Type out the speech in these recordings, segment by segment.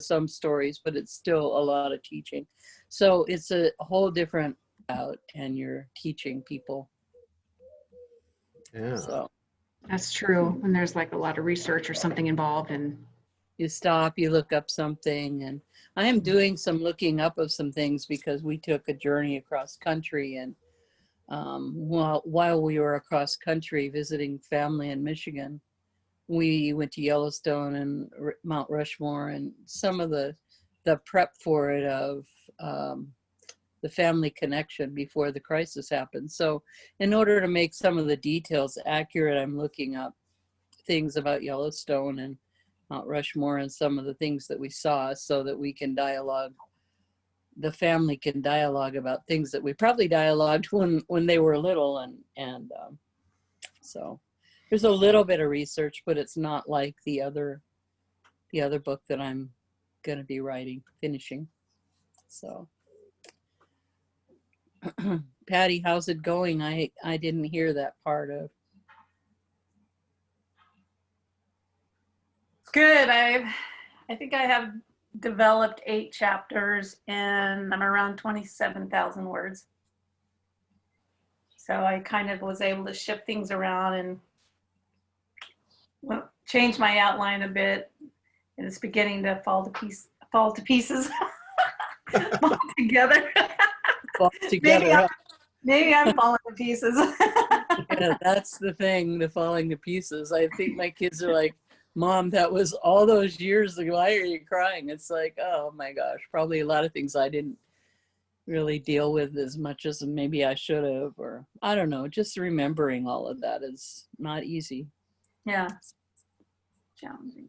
some stories, but it's still a lot of teaching. So it's a whole different out, and you're teaching people. Yeah. So That's true. When there's like a lot of research or something involved, and you stop, you look up something, and I am doing some looking up of some things because we took a journey across country, and while we were across country visiting family in Michigan, we went to Yellowstone and Mount Rushmore, and some of the prep for it of the family connection before the crisis happened. So in order to make some of the details accurate, I'm looking up things about Yellowstone and Mount Rushmore and some of the things that we saw, so that we can dialogue, the family can dialogue about things that we probably dialogued when they were little. And so there's a little bit of research, but it's not like the other book that I'm going to be finishing. So Patty, how's it going? I didn't hear that part of. Good. I think I have developed 8 chapters, and I'm around 27,000 words. So I kind of was able to shift things around and change my outline a bit. And it's beginning to fall to pieces, fall together. Fall together. Maybe I'm falling to pieces. Yeah, that's the thing, the falling to pieces. I think my kids are like, Mom, that was all those years ago. Why are you crying? It's like, oh my gosh, probably a lot of things I didn't really deal with as much as maybe I should have, or I don't know, just remembering all of that is not easy. Yeah. Challenging.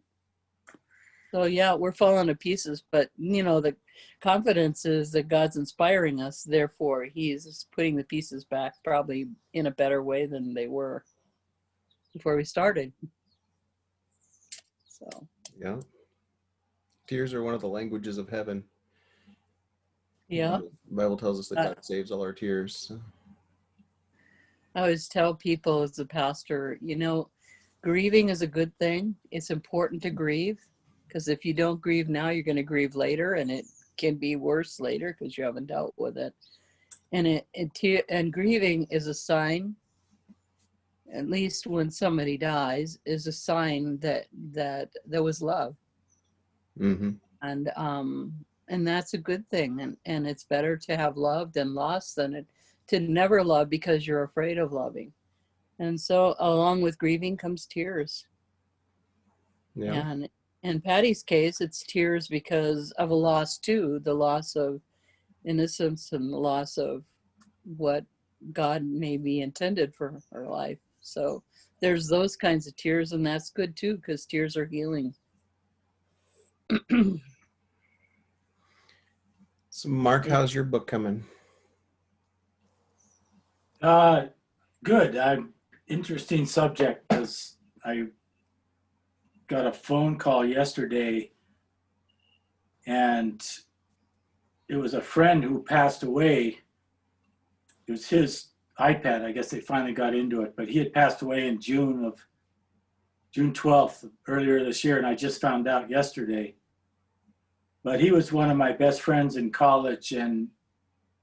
So yeah, we're falling to pieces, but you know, the confidence is that God's inspiring us. Therefore, he's putting the pieces back probably in a better way than they were before we started. So Yeah. Tears are one of the languages of heaven. yeah. The Bible tells us that God saves all our tears. I always tell people as a pastor, you know, grieving is a good thing. It's important to grieve, because if you don't grieve now, you're going to grieve later, and it can be worse later because you haven't dealt with it. And grieving is a sign, at least when somebody dies, is a sign that there was love. Mm-hmm. And that's a good thing. And it's better to have loved and lost than to never love because you're afraid of loving. And so along with grieving comes tears. Yeah. And in Patty's case, it's tears because of a loss too, the loss of innocence and the loss of what God maybe intended for her life. So there's those kinds of tears, and that's good too, because tears are healing. So Mark, how's your book coming? Good. Interesting subject, because I got a phone call yesterday, and it was a friend who passed away. It was his iPad. I guess they finally got into it, but he had passed away in June 12th, earlier this year, and I just found out yesterday. But he was one of my best friends in college and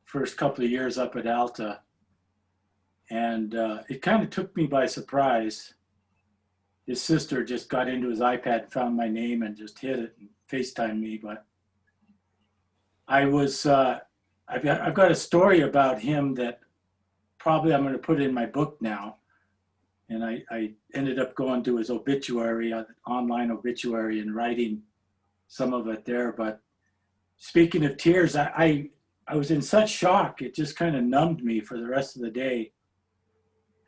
first couple of years up at Alta. And it kind of took me by surprise. His sister just got into his iPad and found my name and just hit it and FaceTimed me. But I've got a story about him that probably I'm going to put in my book now. And I ended up going to his obituary, online obituary, and writing some of it there. But speaking of tears, I was in such shock, it just kind of numbed me for the rest of the day.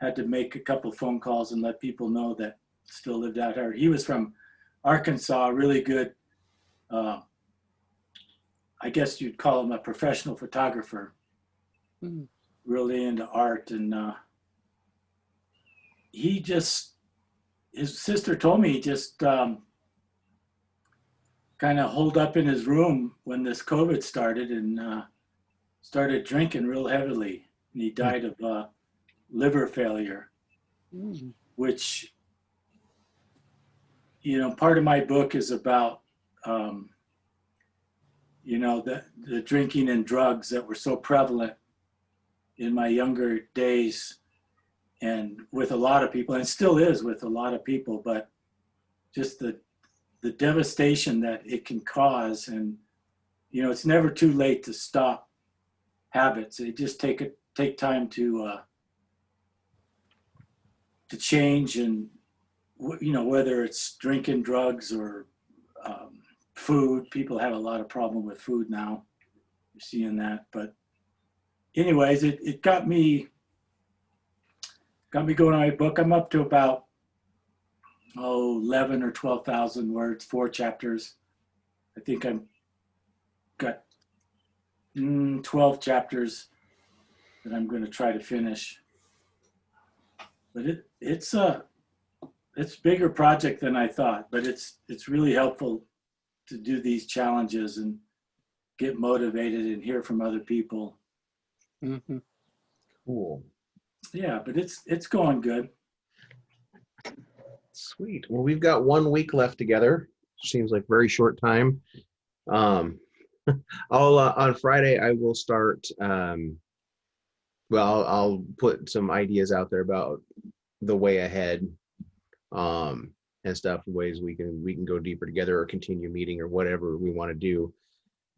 Had to make a couple phone calls and let people know that still lived out here. He was from Arkansas, really good, I guess you'd call him a professional photographer, really into art. And his sister told me he just kind of holed up in his room when this COVID started and started drinking real heavily. And he died of liver failure, which, you know, part of my book is about you know, the drinking and drugs that were so prevalent in my younger days and with a lot of people, and still is with a lot of people, but just the devastation that it can cause. And, you know, it's never too late to stop habits. It just take time to change. And, you know, whether it's drinking, drugs, or food. People have a lot of problem with food now. You're seeing that. But anyways, it got me going on my book. I'm up to about 11 or 12,000 words, 4 chapters. I think I'm got 12 chapters that I'm going to try to finish. But it's a bigger project than I thought, but it's really helpful to do these challenges and get motivated and hear from other people. Mhm. Cool. Yeah, but it's going good. Sweet. Well, we've got 1 week left together. Seems like very short time. I'll on Friday I will start. Well, I'll put some ideas out there about the way ahead, and stuff, ways we can go deeper together or continue meeting or whatever we want to do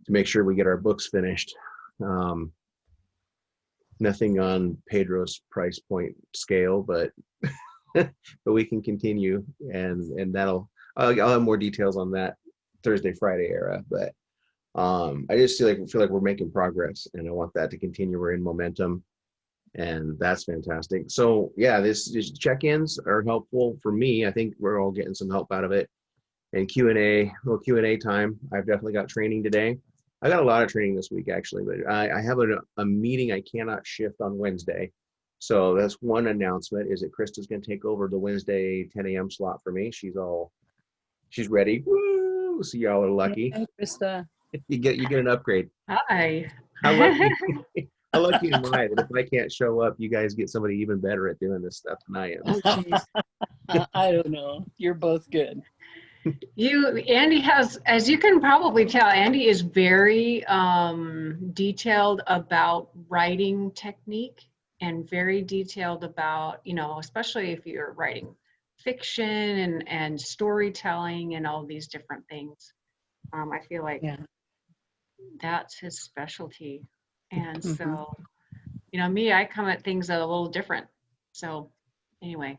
to make sure we get our books finished. Nothing on Pedro's price point scale, but but we can continue, and I'll have more details on that Thursday, Friday era. But I just feel like we're making progress, and I want that to continue. We're in momentum, and that's fantastic. So yeah, these check-ins are helpful for me. I think we're all getting some help out of it. And little Q&A time. I've definitely got training today. I got a lot of training this week actually, but I have a meeting I cannot shift on Wednesday. So that's one announcement, is that Krista's going to take over the Wednesday 10 a.m. slot for me. She's ready. Woo! So y'all are lucky. Hey, Krista. You get an upgrade. Hi. How lucky, how lucky am I that if I can't show up, you guys get somebody even better at doing this stuff than I am. Oh, geez. I don't know. You're both good. Andy has, as you can probably tell, Andy is very detailed about writing technique and very detailed about, you know, especially if you're writing fiction and storytelling and all these different things. I feel like Yeah. that's his specialty. And Mhm. so, you know, me, I come at things a little different. So anyway,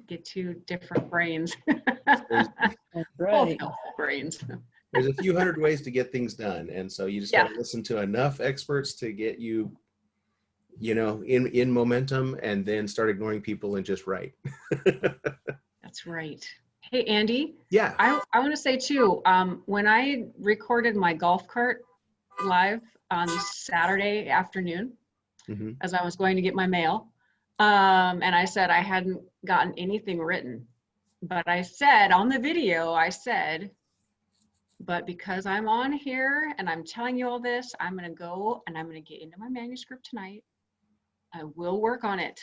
get 2 different brains. That's Both right. helpful brains. There's a few hundred ways to get things done, and so you just got to listen to enough experts to get you know, in momentum, and then start ignoring people and just write. That's right. Hey, Andy, Yeah. I want to say too, when I recorded my golf cart live on Saturday afternoon, Mhm. as I was going to get my mail, and I said I hadn't gotten anything written, but I said on the video, but because I'm on here and I'm telling you all this, I'm going to go and I'm going to get into my manuscript tonight. I will work on it.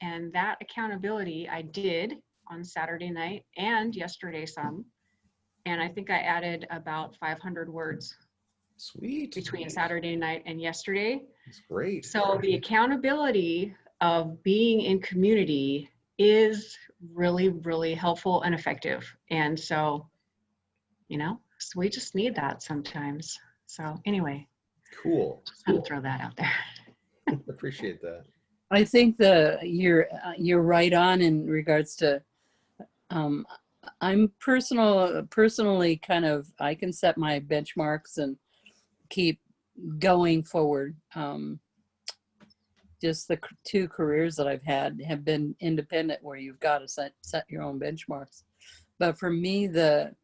And that accountability I did on Saturday night and yesterday some. And I think I added about 500 words Sweet. between Saturday night and yesterday. That's great. So the accountability of being in community is really, really helpful and effective. And so, you know, so we just need that sometimes. So anyway, Cool. just want to throw that out there. Appreciate that. I think you're right on in regards to. I'm personally kind of, I can set my benchmarks and keep going forward. Just the 2 careers that I've had have been independent, where you've got to set your own benchmarks. But for me, the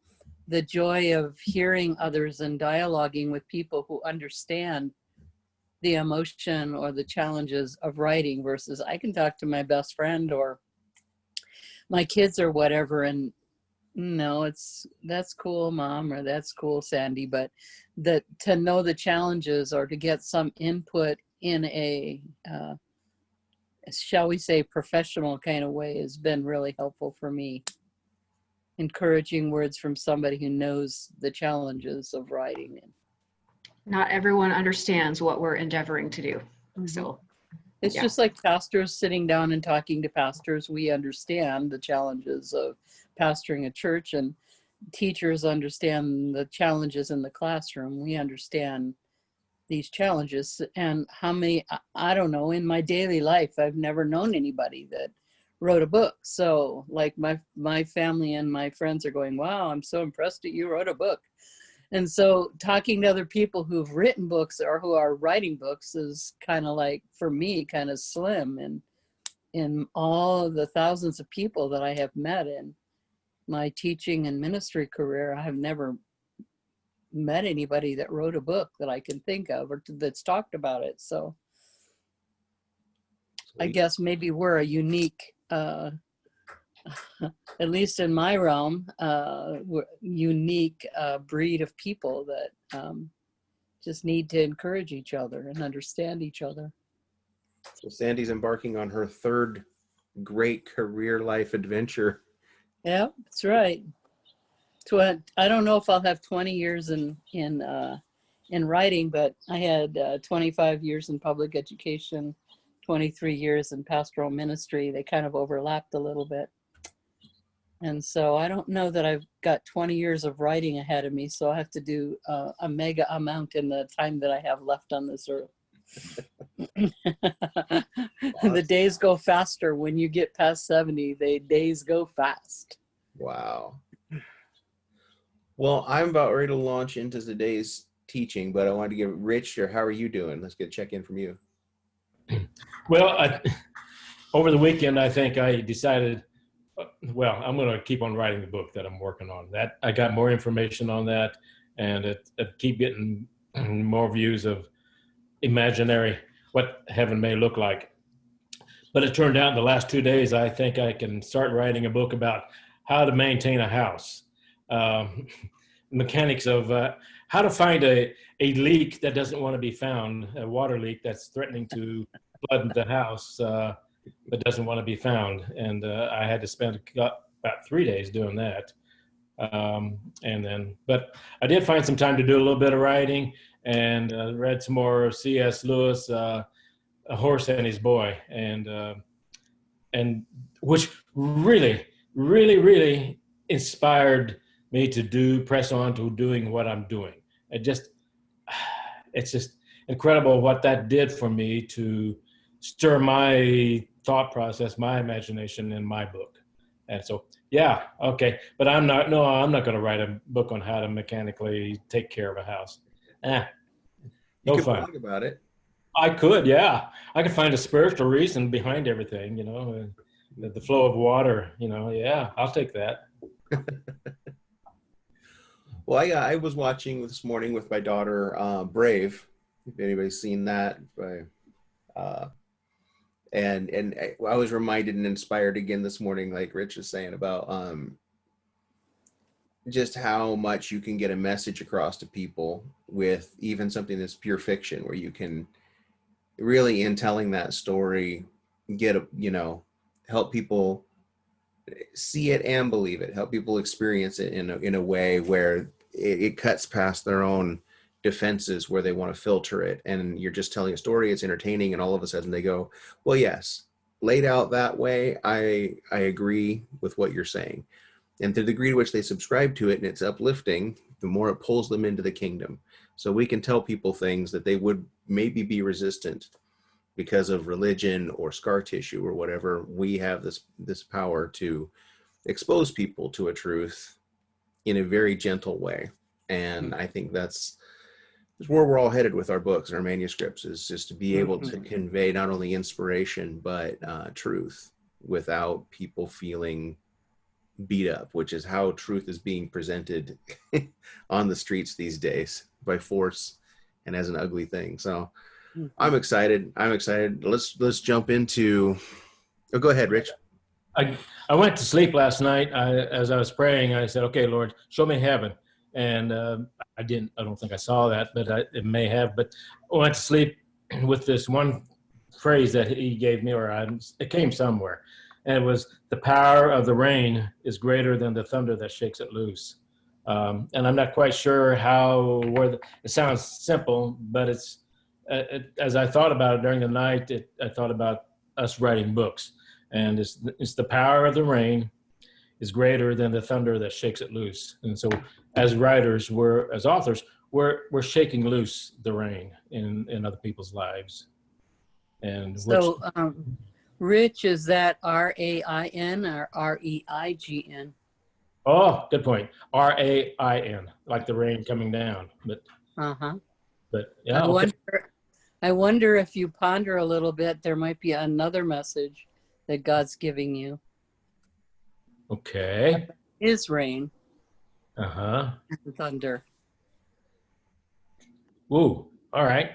joy of hearing others and dialoguing with people who understand the emotion or the challenges of writing, versus I can talk to my best friend or my kids or whatever, and no, that's cool, Mom, or that's cool, Sandy, but to know the challenges or to get some input in a shall we say professional kind of way has been really helpful for me. Encouraging words from somebody who knows the challenges of writing. not everyone understands what we're endeavoring to do. Mhm. So, It's Yeah. just like pastors sitting down and talking to pastors. We understand the challenges of pastoring a church, and teachers understand the challenges in the classroom. We understand these challenges. And how many, I don't know, in my daily life, I've never known anybody that wrote a book. So like my family and my friends are going, wow, I'm so impressed that you wrote a book. And so talking to other people who've written books or who are writing books is kind of like, for me, kind of slim. And in all of the thousands of people that I have met in my teaching and ministry career, I have never met anybody that wrote a book that I can think of or that's talked about it. So I Sweet. guess maybe we're a unique, at least in my realm, we're unique breed of people that just need to encourage each other and understand each other. So Sandy's embarking on her third great career life adventure. Yeah, that's right. I don't know if I'll have 20 years in writing, but I had 25 years in public education, 23 years in pastoral ministry. They kind of overlapped a little bit. And so I don't know that I've got 20 years of writing ahead of me, so I have to do a mega amount in the time that I have left on this earth. The days go faster when you get past 70. The days go fast. Wow. Well, I'm about ready to launch into today's teaching, but I wanted to give Rich, or how are you doing? Let's get a check-in from you. Well, over the weekend, I think I decided, well, I'm going to keep on writing the book that I'm working on. That I got more information on that, and it keep getting more views of imaginary what heaven may look like. But it turned out in the last 2 days, I think I can start writing a book about how to maintain a house, mechanics of how to find a leak that doesn't want to be found, a water leak that's threatening to flood the house that doesn't want to be found. And I had to spend about 3 days doing that. But I did find some time to do a little bit of writing, and read some more C.S. Lewis, A Horse and His Boy, and which really, really, really inspired me to press on to doing what I'm doing. It's just incredible what that did for me to stir my thought process, my imagination in my book. And so, yeah, okay. But I'm not going to write a book on how to mechanically take care of a house. You No could fun. blog about it. I could, yeah. I could find a spiritual reason behind everything, the flow of water, yeah, I'll take that. Well, I was watching this morning with my daughter, Brave. If anybody's seen that, and I was reminded and inspired again this morning, like Rich is saying, about just how much you can get a message across to people with even something that's pure fiction, where you can really, in telling that story, help people see it and believe it, help people experience it in a way where it cuts past their own defenses, where they want to filter it. And you're just telling a story, it's entertaining, and all of a sudden they go, well, yes, laid out that way, I agree with what you're saying. And to the degree to which they subscribe to it and it's uplifting, the more it pulls them into the kingdom. So we can tell people things that they would maybe be resistant because of religion or scar tissue or whatever. We have this power to expose people to a truth in a very gentle way. And I think that's where we're all headed with our books and our manuscripts, is just to be able to convey not only inspiration, but truth without people feeling beat up, which is how truth is being presented on the streets these days, by force and as an ugly thing. So I'm excited. Let's jump into, go ahead, Rich. I went to sleep last night. As I was praying, I said, okay, Lord, show me heaven. And I don't think I saw that, but it may have. But I went to sleep with this one phrase that he gave me, it came somewhere. And it was, the power of the rain is greater than the thunder that shakes it loose. And I'm not quite sure it sounds simple, but as I thought about it during the night, I thought about us writing books, and it's the power of the rain is greater than the thunder that shakes it loose. And so as writers, as authors, we're shaking loose the rain in other people's lives. And So, Rich, is that R-A-I-N or R-E-I-G-N? oh, good point. R-A-I-N, like the rain coming down. Uh-huh. But yeah, okay. I wonder if you ponder a little bit, there might be another message that God's giving you. Okay. His rain Uh-huh. and thunder. Ooh, all right.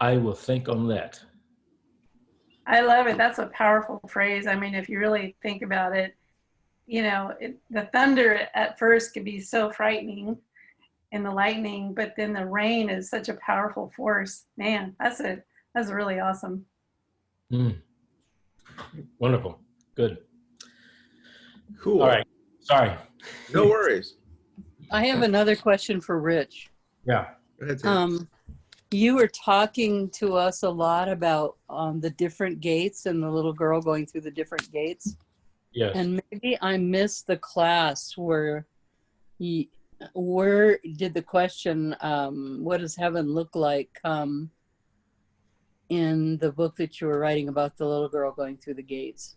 I will think on that. I love it. That's a powerful phrase. I mean, if you really think about it, you know, the thunder at first could be so frightening and the lightning, but then the rain is such a powerful force. Man, that's really awesome. Wonderful. Good. Cool. All right. Sorry. No worries. I have another question for Rich. Yeah. Go ahead, Sam. You were talking to us a lot about the different gates and the little girl going through the different gates. Yes. And maybe I missed the class where did the question, what does heaven look like, come in the book that you were writing about the little girl going through the gates?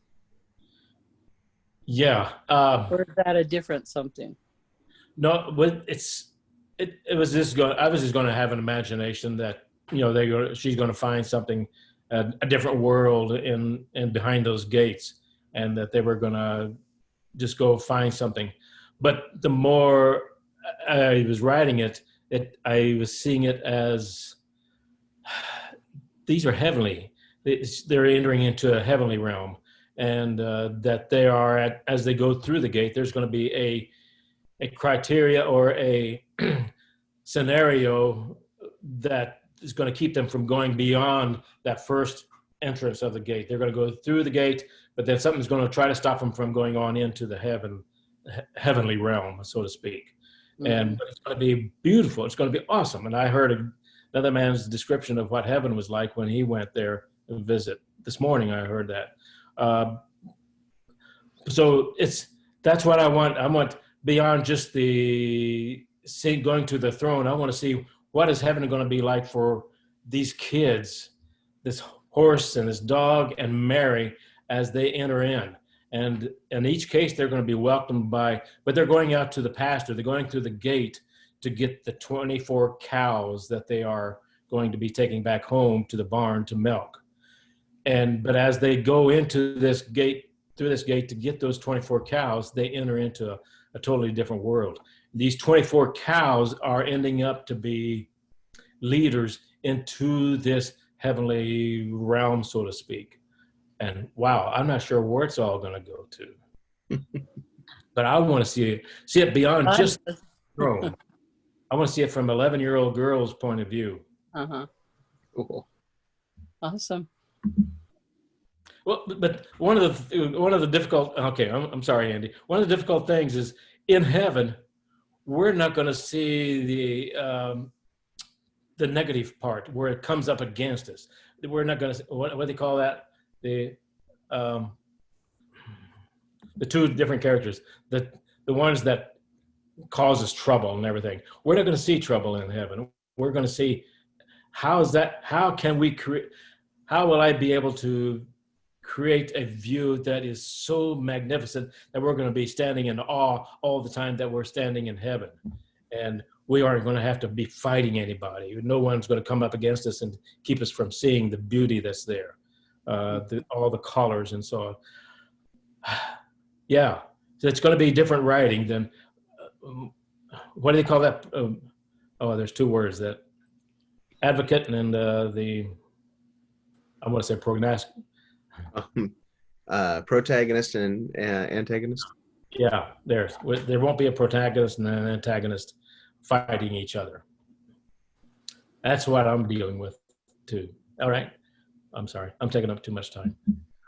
Yeah. Or is that a different something? No, but it was just going. I was just going to have an imagination that, you know, she's going to find something, a different world in behind those gates, and that they were going to just go find something. But the more I was writing it, I was seeing it as these are heavenly. They're entering into a heavenly realm, and that they are as they go through the gate. There's going to be a criteria or a scenario that is going to keep them from going beyond that first entrance of the gate. They're going to go through the gate, but then something's going to try to stop them from going on into the heavenly realm, so to speak. And but it's going to be beautiful. It's going to be awesome. And I heard another man's description of what heaven was like when he went there to visit. This morning I heard that. So that's what I want. I want beyond just going to the throne. I want to see what is heaven going to be like for these kids, this horse and this dog and Mary as they enter in. And in each case, they're going to be welcomed but they're going out to the pasture. They're going through the gate to get the 24 cows that they are going to be taking back home to the barn to milk. But as they go into this gate, through this gate to get those 24 cows, they enter into a totally different world. These 24 cows are ending up to be leaders into this heavenly realm, so to speak. And wow, I'm not sure where it's all going to go to. But I want to see it beyond just the throne. I want to see it from 11-year-old girl's point of view. Uh-huh. Cool. Awesome. Well, but one of the difficult. Okay, I'm sorry, Andy. One of the difficult things is in heaven, we're not going to see the negative part where it comes up against us. We're not going to. What do they call that? The two different characters. The ones that causes trouble and everything. We're not going to see trouble in heaven. We're going to see how can we create? How will I be able to create a view that is so magnificent that we're going to be standing in awe all the time that we're standing in heaven, and we aren't going to have to be fighting anybody. No one's going to come up against us and keep us from seeing the beauty that's there, all the colors and so on. Yeah, so it's going to be different writing than what do they call that? There's two words, that advocate and I want to say prognostic. Protagonist and antagonist. Yeah, there won't be a protagonist and an antagonist fighting each other. That's what I'm dealing with too. All right. I'm sorry. I'm taking up too much time.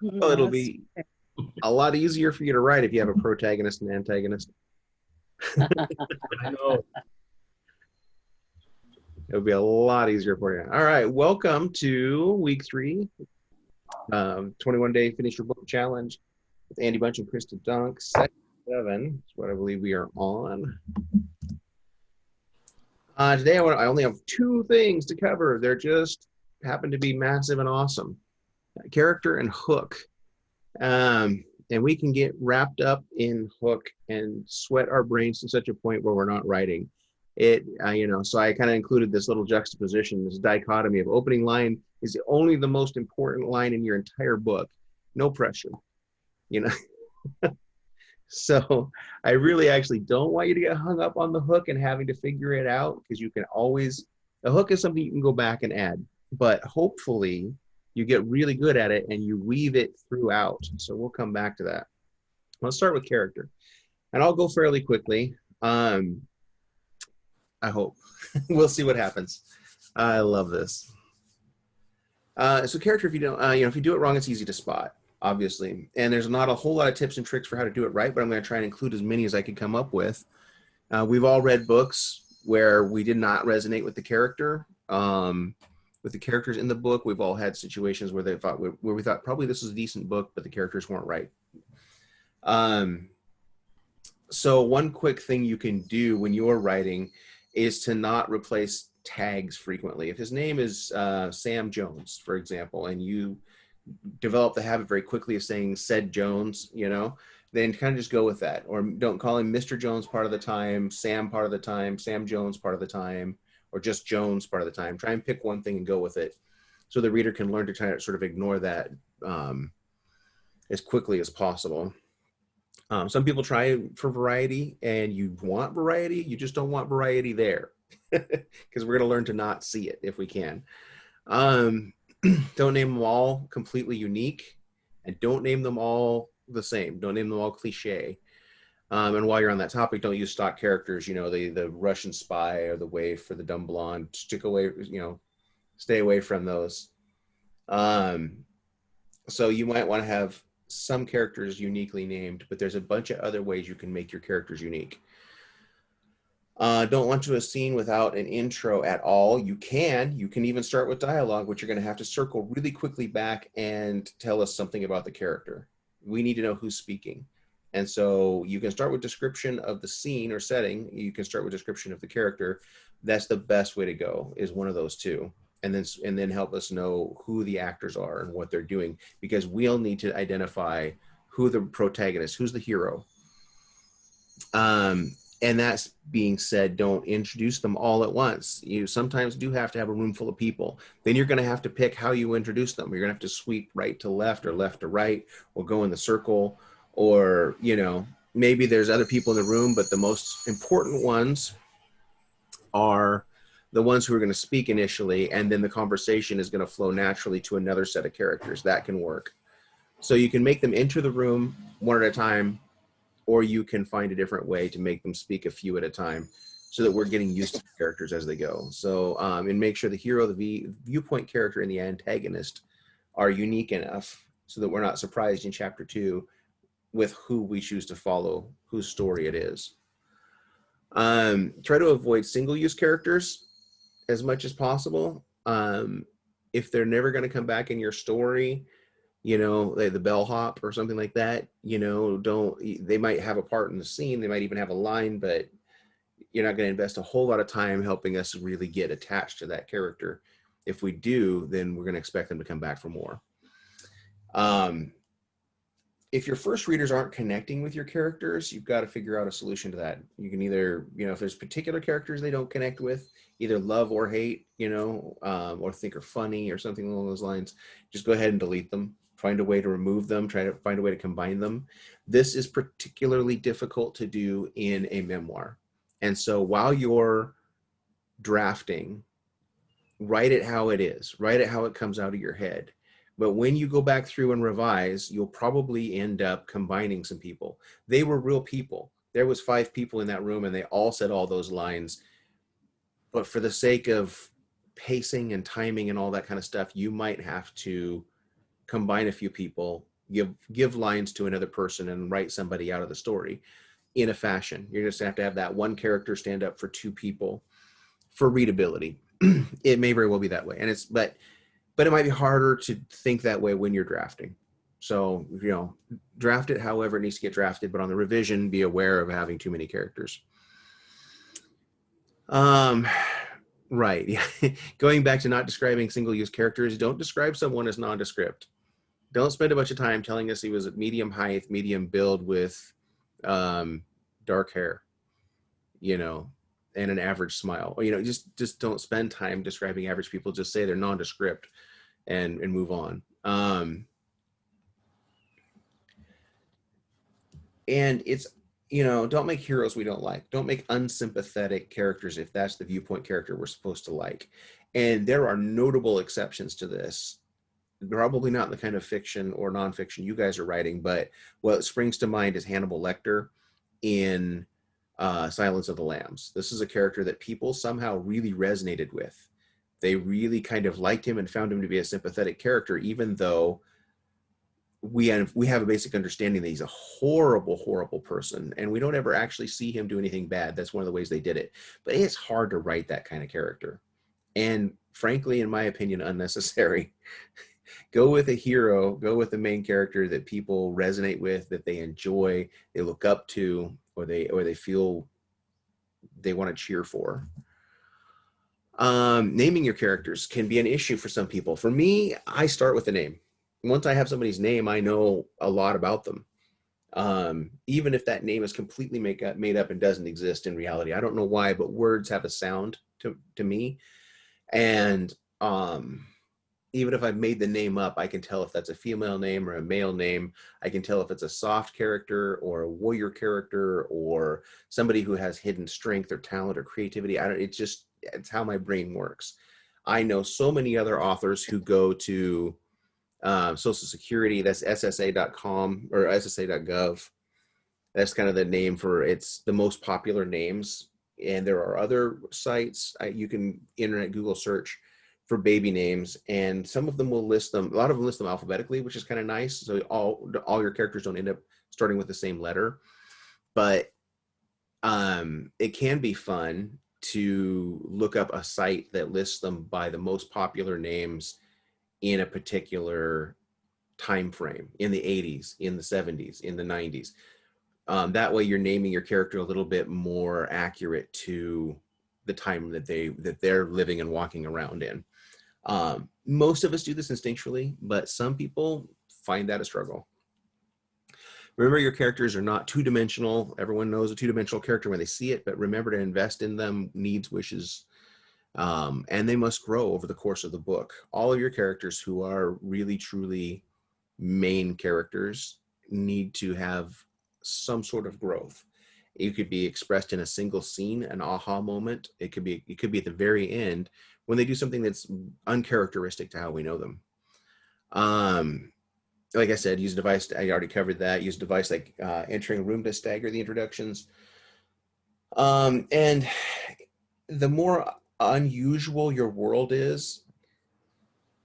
Well, it'll be a lot easier for you to write if you have a protagonist and antagonist. I know. It would be a lot easier for you. All right, welcome to week 3, 21-day finish your book challenge with Andy Bunch and Krista Dunk. Section 7 is what I believe we are on. Today I only have 2 things to cover. They're just happen to be massive and awesome. Character and hook. And we can get wrapped up in hook and sweat our brains to such a point where we're not writing it. So I kind of included this little juxtaposition, this dichotomy of opening line is only the most important line in your entire book. No pressure, So I really actually don't want you to get hung up on the hook and having to figure it out, because you can always, the hook is something you can go back and add, but hopefully you get really good at it and you weave it throughout. So we'll come back to that. Let's start with character, and I'll go fairly quickly. I hope. We'll see what happens. I love this. So character, if you don't, if you do it wrong, it's easy to spot, obviously. And there's not a whole lot of tips and tricks for how to do it right, but I'm going to try and include as many as I could come up with. We've all read books where we did not resonate with the character. With the characters in the book, we've all had situations where we thought probably this is a decent book, but the characters weren't right. So one quick thing you can do when you're writing is to not replace tags frequently. If his name is Sam Jones, for example, and you develop the habit very quickly of saying said Jones, then kind of just go with that. Or don't call him Mr. Jones part of the time, Sam part of the time, Sam Jones part of the time, or just Jones part of the time. Try and pick one thing and go with it, so the reader can learn to try to sort of ignore that as quickly as possible. Some people try for variety, and you want variety, you just don't want variety there, because we're going to learn to not see it if we can. Don't name them all completely unique, and don't name them all the same. Don't name them all cliche. And while you're on that topic, don't use stock characters, the Russian spy or the waif for the dumb blonde. Stay away from those. So you might want to have some characters uniquely named, but there's a bunch of other ways you can make your characters unique. Don't launch into a scene without an intro at all. You can even start with dialogue, which you're going to have to circle really quickly back and tell us something about the character. We need to know who's speaking. And so you can start with description of the scene or setting. You can start with description of the character. That's the best way to go, is one of those two. And then help us know who the actors are and what they're doing, because we'll need to identify who the protagonist, who's the hero. And that's being said, don't introduce them all at once. You sometimes do have to have a room full of people. Then you're going to have to pick how you introduce them. You're going to have to sweep right to left or left to right, or go in the circle, or, maybe there's other people in the room, but the most important ones are the ones who are going to speak initially, and then the conversation is going to flow naturally to another set of characters. That can work. So you can make them enter the room one at a time, or you can find a different way to make them speak a few at a time, so that we're getting used to the characters as they go. So, and make sure the hero, the viewpoint character, and the antagonist are unique enough so that we're not surprised in chapter 2 with who we choose to follow, whose story it is. Try to avoid single-use characters as much as possible. If they're never going to come back in your story, the bellhop or something like that, they might have a part in the scene, they might even have a line, but you're not going to invest a whole lot of time helping us really get attached to that character. If we do, then we're going to expect them to come back for more. If your first readers aren't connecting with your characters, you've got to figure out a solution to that. You can either, if there's particular characters they don't connect with, either love or hate, or think are funny or something along those lines, just go ahead and delete them. Find a way to remove them. Try to find a way to combine them. This is particularly difficult to do in a memoir. And so while you're drafting, write it how it is. Write it how it comes out of your head. But when you go back through and revise, you'll probably end up combining some people. They were real people. There was 5 people in that room, and they all said all those lines. But for the sake of pacing and timing and all that kind of stuff, you might have to combine a few people, give lines to another person, and write somebody out of the story. in a fashion. You're just gonna have to have that one character stand up for two people for readability. It may very well be that way, and but it might be harder to think that way when you're drafting. So, you know, draft it however it needs to get drafted, but on the revision, be aware of having too many characters. Right. Yeah. Going back to not describing single-use characters, don't describe someone as nondescript. Don't spend a bunch of time telling us he was at medium height, medium build with dark hair, you know, and an average smile. Or, you know, just don't spend time describing average people. Just say they're nondescript and move on. And it's, you know, don't make heroes we don't like. Don't make unsympathetic characters if that's the viewpoint character we're supposed to like. And there are notable exceptions to this. Probably not in the kind of fiction or nonfiction you guys are writing, but what springs to mind is Hannibal Lecter in Silence of the Lambs. This is a character that people somehow really resonated with. They really kind of liked him and found him to be a sympathetic character, even though we have a basic understanding that he's a horrible, horrible person, and we don't ever actually see him do anything bad. That's one of the ways they did it. But it's hard to write that kind of character. And frankly, in my opinion, unnecessary. Go with a hero, go with the main character that people resonate with, that they enjoy, they look up to, or they feel they want to cheer for. Naming your characters can be an issue for some people. For me, I start with a name. Once I have somebody's name, I know a lot about them. Even if that name is completely made up and doesn't exist in reality. I don't know why, but words have a sound to me. And even if I've made the name up, I can tell if that's a female name or a male name. I can tell if it's a soft character or a warrior character or somebody who has hidden strength or talent or creativity. It's how my brain works. I know so many other authors who go to Social Security, that's SSA.com or SSA.gov. That's kind of the name for it's the most popular names. And there are other sites you can internet Google search for baby names, and some of them will list them. A lot of them list them alphabetically, which is kind of nice. So all your characters don't end up starting with the same letter. But it can be fun to look up a site that lists them by the most popular names in a particular time frame, in the 80s, in the 70s, in the 90s. That way you're naming your character a little bit more accurate to the time that they're living and walking around in. Most of us do this instinctually, but some people find that a struggle. Remember, your characters are not two-dimensional. Everyone knows a two-dimensional character when they see it, but remember to invest in them, needs, wishes, and they must grow over the course of the book. All of your characters who are really, truly main characters need to have some sort of growth. It could be expressed in a single scene, an aha moment. It could be at the very end when they do something that's uncharacteristic to how we know them. Like I said, use a device. I already covered that. Use a device like entering a room to stagger the introductions. And the more unusual your world is,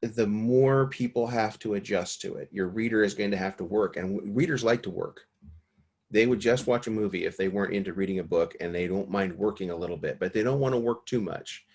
the more people have to adjust to it. Your reader is going to have to work, and readers like to work. They would just watch a movie if they weren't into reading a book, and they don't mind working a little bit, but they don't want to work too much.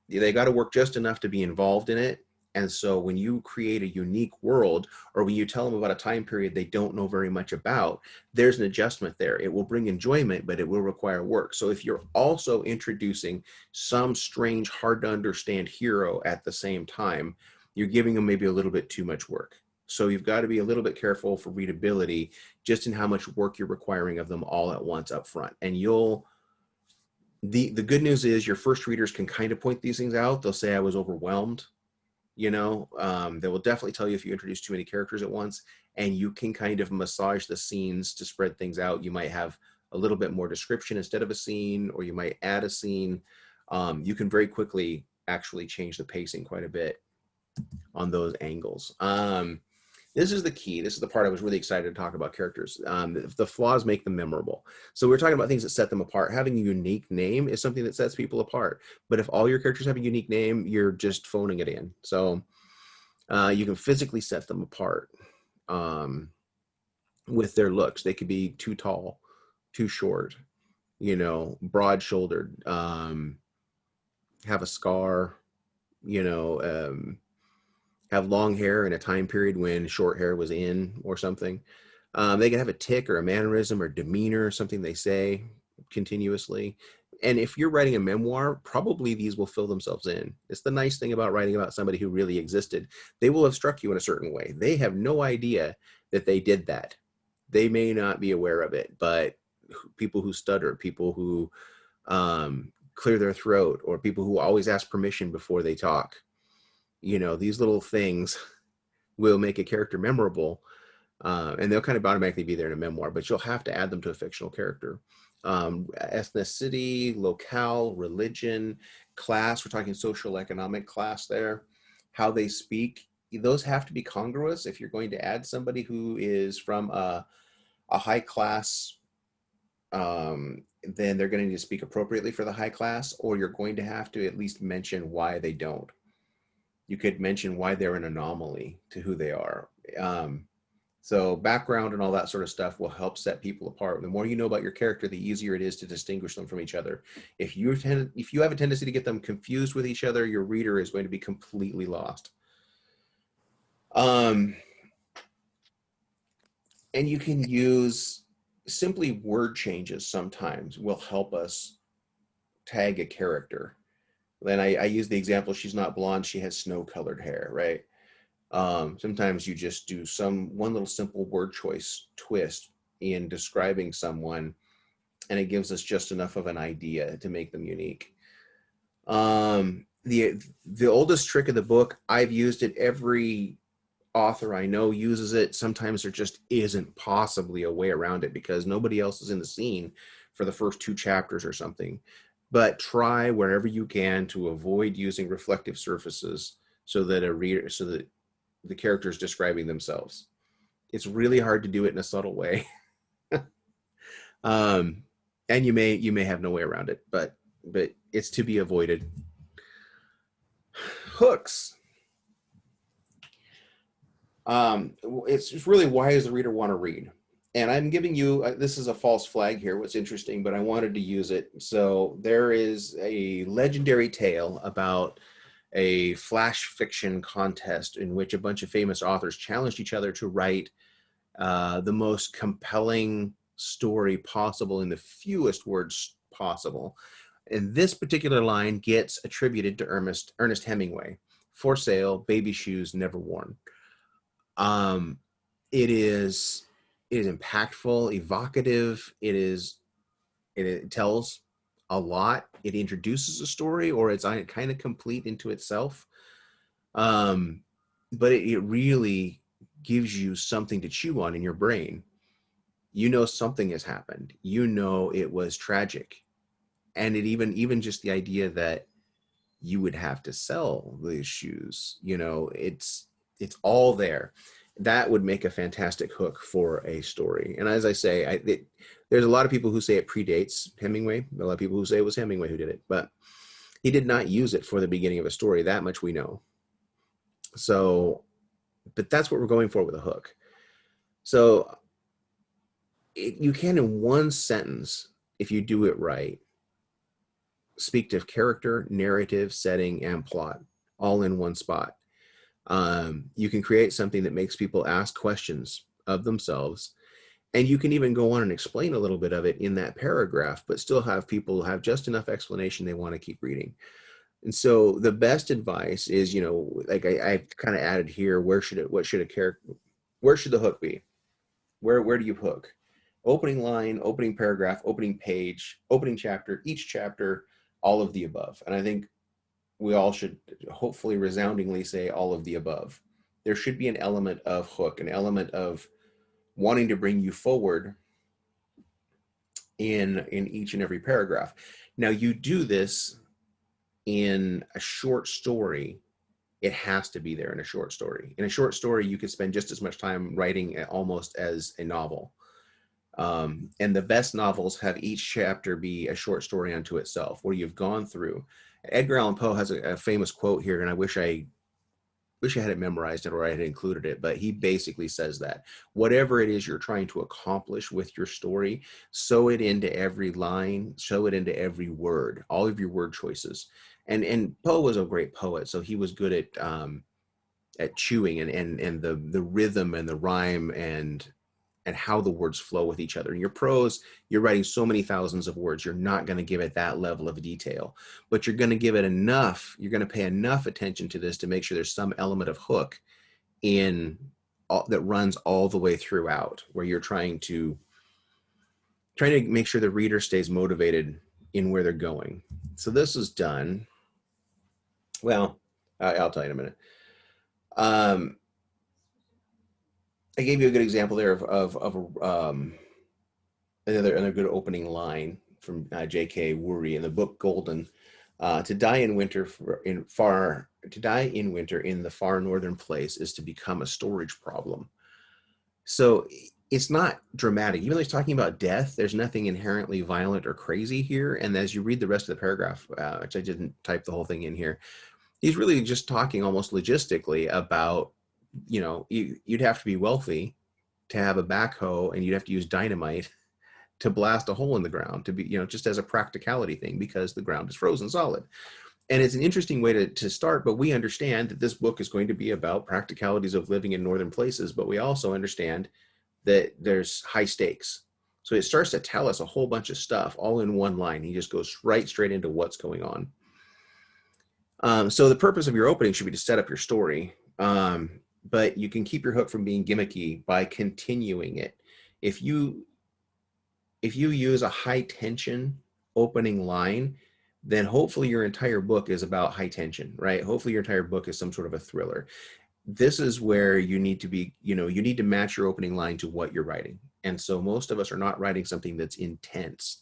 They got to work just enough to be involved in it. And so when you create a unique world, or when you tell them about a time period they don't know very much about, there's an adjustment there. It will bring enjoyment, but it will require work. So if you're also introducing some strange, hard to understand hero at the same time, you're giving them maybe a little bit too much work. So you've got to be a little bit careful for readability, just in how much work you're requiring of them all at once up front. And the good news is your first readers can kind of point these things out. They'll say, I was overwhelmed. You know, they will definitely tell you if you introduce too many characters at once, and you can kind of massage the scenes to spread things out. You might have a little bit more description instead of a scene, or you might add a scene. You can very quickly actually change the pacing quite a bit on those angles. This is the key. This is the part I was really excited to talk about characters. The flaws make them memorable. So we're talking about things that set them apart. Having a unique name is something that sets people apart. But if all your characters have a unique name, you're just phoning it in. So you can physically set them apart with their looks. They could be too tall too short, you know, broad shouldered, have a scar, you know, have long hair in a time period when short hair was in or something. They can have a tick or a mannerism or demeanor, or something they say continuously. And if you're writing a memoir, probably these will fill themselves in. It's the nice thing about writing about somebody who really existed. They will have struck you in a certain way. They have no idea that they did that. They may not be aware of it, but people who stutter, people who clear their throat, or people who always ask permission before they talk, you know, these little things will make a character memorable. And they'll kind of automatically be there in a memoir, but you'll have to add them to a fictional character. Ethnicity, locale, religion, class, we're talking social economic class there, how they speak, those have to be congruous. If you're going to add somebody who is from a high class, then they're going to need to speak appropriately for the high class, or you're going to have to at least mention why they don't. You could mention why they're an anomaly to who they are. So background and all that sort of stuff will help set people apart. The more you know about your character, the easier it is to distinguish them from each other. If you have a tendency to get them confused with each other, your reader is going to be completely lost. And you can use simply word changes sometimes will help us tag a character. Then I use the example, she's not blonde, she has snow-colored hair, right? Sometimes you just do one little simple word choice twist in describing someone, and it gives us just enough of an idea to make them unique. The oldest trick of the book, I've used it. Every author I know uses it. Sometimes there just isn't possibly a way around it because nobody else is in the scene for the first 2 chapters or something. But try wherever you can to avoid using reflective surfaces so that the character is describing themselves. It's really hard to do it in a subtle way. And you may have no way around it, but it's to be avoided. Hooks. It's really, why does the reader want to read? And I'm giving you, this is a false flag here, what's interesting, but I wanted to use it. So there is a legendary tale about a flash fiction contest in which a bunch of famous authors challenged each other to write the most compelling story possible in the fewest words possible. And this particular line gets attributed to Ernest Hemingway. For Sale, Baby Shoes Never Worn. It is impactful, evocative. It tells a lot. It introduces a story, or it's kind of complete into itself. But it really gives you something to chew on in your brain. You know something has happened. You know it was tragic. And it even just the idea that you would have to sell these shoes, you know, it's all there. That would make a fantastic hook for a story. And as I say, there's a lot of people who say it predates Hemingway. A lot of people who say it was Hemingway who did it, but he did not use it for the beginning of a story. That much we know. So, but that's what we're going for with a hook. So you can, in one sentence, if you do it right, speak to character, narrative, setting, and plot all in one spot. You can create something that makes people ask questions of themselves, and you can even go on and explain a little bit of it in that paragraph, but still have people have just enough explanation they want to keep reading. And so the best advice is, you know, like I kind of added here, where should the hook be? Where do you hook? Opening line, opening paragraph, opening page, opening chapter, each chapter, all of the above. And I think we all should hopefully resoundingly say all of the above. There should be an element of hook, an element of wanting to bring you forward in each and every paragraph. Now, you do this in a short story. It has to be there in a short story. In a short story, you could spend just as much time writing almost as a novel. And the best novels have each chapter be a short story unto itself, where you've gone through. Edgar Allan Poe has a famous quote here, and I wish I wish I had it memorized or I had included it, but he basically says that whatever it is you're trying to accomplish with your story, sew it into every line, sew it into every word, all of your word choices. And Poe was a great poet, so he was good at chewing and the rhythm and the rhyme and how the words flow with each other. In your prose, you're writing so many thousands of words, you're not going to give it that level of detail, but you're going to give it enough, you're going to pay enough attention to this to make sure there's some element of hook in that runs all the way throughout, where you're trying to make sure the reader stays motivated in where they're going. So this is done. Well, I'll tell you in a minute. I gave you a good example there of another good opening line from J.K. Worry in the book Golden. To die in winter in the far northern place is to become a storage problem. So it's not dramatic. Even though he's talking about death, there's nothing inherently violent or crazy here. And as you read the rest of the paragraph, which I didn't type the whole thing in here, he's really just talking almost logistically about, you know, you'd have to be wealthy to have a backhoe, and you'd have to use dynamite to blast a hole in the ground, to be, you know, just as a practicality thing, because the ground is frozen solid. And it's an interesting way to start, but we understand that this book is going to be about practicalities of living in northern places, but we also understand that there's high stakes. So it starts to tell us a whole bunch of stuff all in one line. He just goes straight into what's going on. So the purpose of your opening should be to set up your story. But you can keep your hook from being gimmicky by continuing it. If you use a high tension opening line, then hopefully your entire book is about high tension, right? Hopefully your entire book is some sort of a thriller. This is where you need to be, you know, you need to match your opening line to what you're writing. And so most of us are not writing something that's intense